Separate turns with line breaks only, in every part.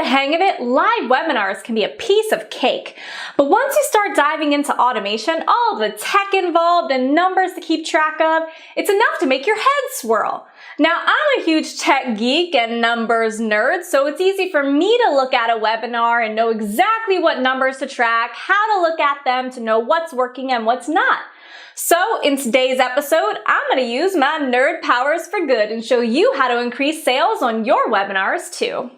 the hang of it, live webinars can be a piece of cake. But once you start diving into automation, all of the tech involved and numbers to keep track of, it's enough to make your head swirl. Now, I'm a huge tech geek and numbers nerd, so it's easy for me to look at a webinar and know exactly what numbers to track, how to look at them to know what's working and what's not. So in today's episode, I'm going to use my nerd powers for good and show you how to increase sales on your webinars too.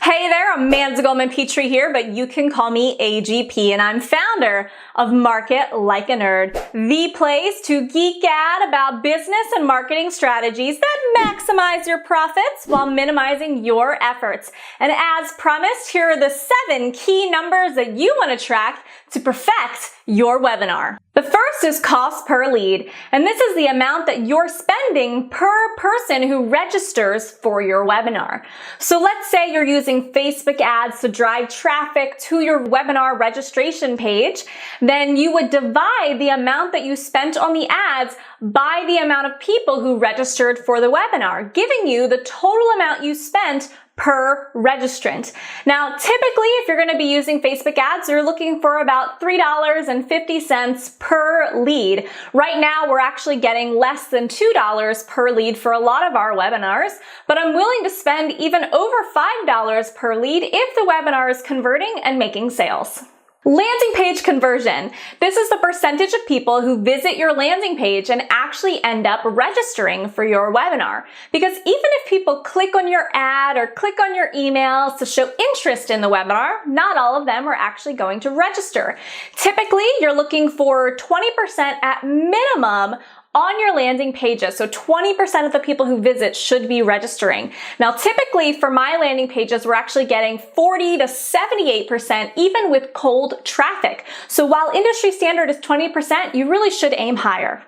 Hey there, Amanda Goldman-Petrie here, but you can call me AGP, and I'm founder of Market Like a Nerd, the place to geek out about business and marketing strategies that maximize your profits while minimizing your efforts. And as promised, here are the 7 key numbers that you want to track to perfect your webinar. The first is cost per lead, and this is the amount that you're spending per person who registers for your webinar. So let's say you're using Facebook ads to drive traffic to your webinar registration page, then you would divide the amount that you spent on the ads by the amount of people who registered for the webinar, giving you the total amount you spent per registrant. Now, typically, if you're going to be using Facebook ads, you're looking for about $3.50 per lead. Right now, we're actually getting less than $2 per lead for a lot of our webinars, but I'm willing to spend even over $5 per lead if the webinar is converting and making sales. Landing page conversion. This is the percentage of people who visit your landing page and actually end up registering for your webinar. Because even if people click on your ad or click on your emails to show interest in the webinar, not all of them are actually going to register. Typically, you're looking for 20% at minimum on your landing pages. So 20% of the people who visit should be registering. Now, typically for my landing pages, we're actually getting 40 to 78% even with cold traffic. So while industry standard is 20%, you really should aim higher.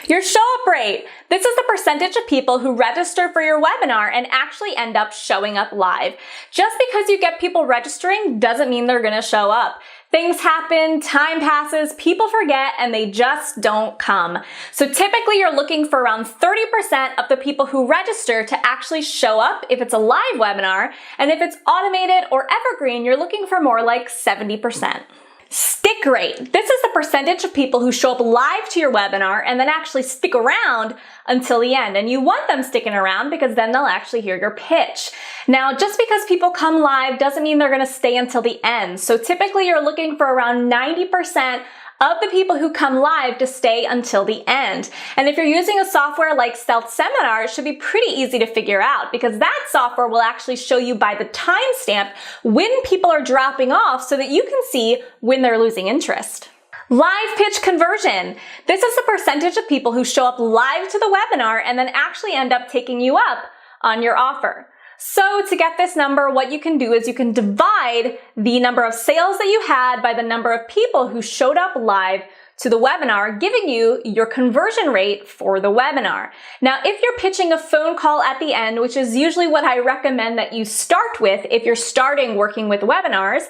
Your show-up rate. This is the percentage of people who register for your webinar and actually end up showing up live. Just because you get people registering doesn't mean they're going to show up. Things happen, time passes, people forget, and they just don't come. So typically you're looking for around 30% of the people who register to actually show up if it's a live webinar, and if it's automated or evergreen, you're looking for more like 70%. Stick rate. This is the percentage of people who show up live to your webinar and then actually stick around until the end. And you want them sticking around because then they'll actually hear your pitch. Now, just because people come live doesn't mean they're going to stay until the end. So typically you're looking for around 90% of the people who come live to stay until the end. And if you're using a software like Stealth Seminar, it should be pretty easy to figure out because that software will actually show you by the timestamp when people are dropping off so that you can see when they're losing interest. Live pitch conversion. This is the percentage of people who show up live to the webinar and then actually end up taking you up on your offer. So to get this number, what you can do is you can divide the number of sales that you had by the number of people who showed up live to the webinar, giving you your conversion rate for the webinar. Now, if you're pitching a phone call at the end, which is usually what I recommend that you start with if you're starting working with webinars,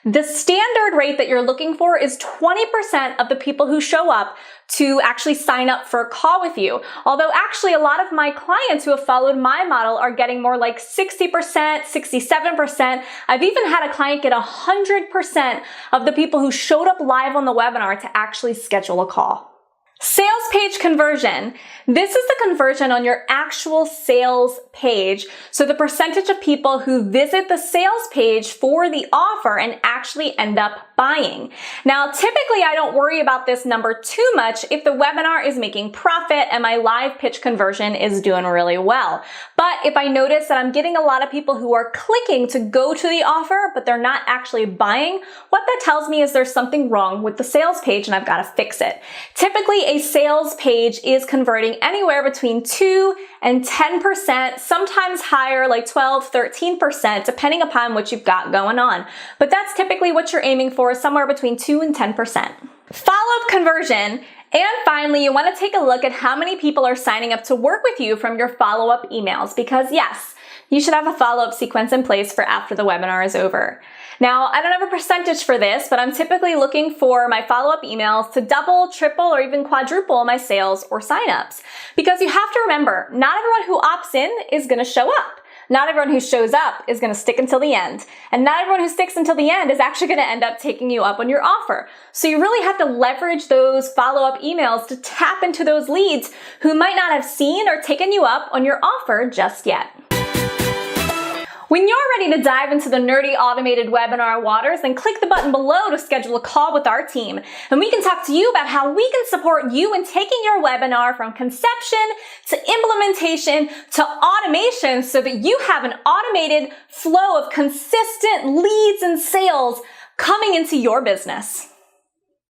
the standard rate that you're looking for is 20% of the people who show up to actually sign up for a call with you. Although actually a lot of my clients who have followed my model are getting more like 60%, 67%. I've even had a client get 100% of the people who showed up live on the webinar to actually schedule a call. Sales page conversion. This is the conversion on your actual sales page. So the percentage of people who visit the sales page for the offer and actually end up buying. Now, typically I don't worry about this number too much if the webinar is making profit and my live pitch conversion is doing really well. But if I notice that I'm getting a lot of people who are clicking to go to the offer, but they're not actually buying, what that tells me is there's something wrong with the sales page and I've got to fix it. Typically, a sales page is converting anywhere between 2 and 10%, sometimes higher, like 12, 13%, depending upon what you've got going on. But that's typically what you're aiming for, somewhere between 2 and 10%. Follow-up conversion. And finally, you want to take a look at how many people are signing up to work with you from your follow-up emails, because yes, you should have a follow-up sequence in place for after the webinar is over. Now, I don't have a percentage for this, but I'm typically looking for my follow-up emails to double, triple, or even quadruple my sales or signups. Because you have to remember, not everyone who opts in is going to show up. Not everyone who shows up is going to stick until the end. And not everyone who sticks until the end is actually going to end up taking you up on your offer. So you really have to leverage those follow-up emails to tap into those leads who might not have seen or taken you up on your offer just yet. When you're ready to dive into the nerdy automated webinar waters, then click the button below to schedule a call with our team. And we can talk to you about how we can support you in taking your webinar from conception to implementation to automation so that you have an automated flow of consistent leads and sales coming into your business.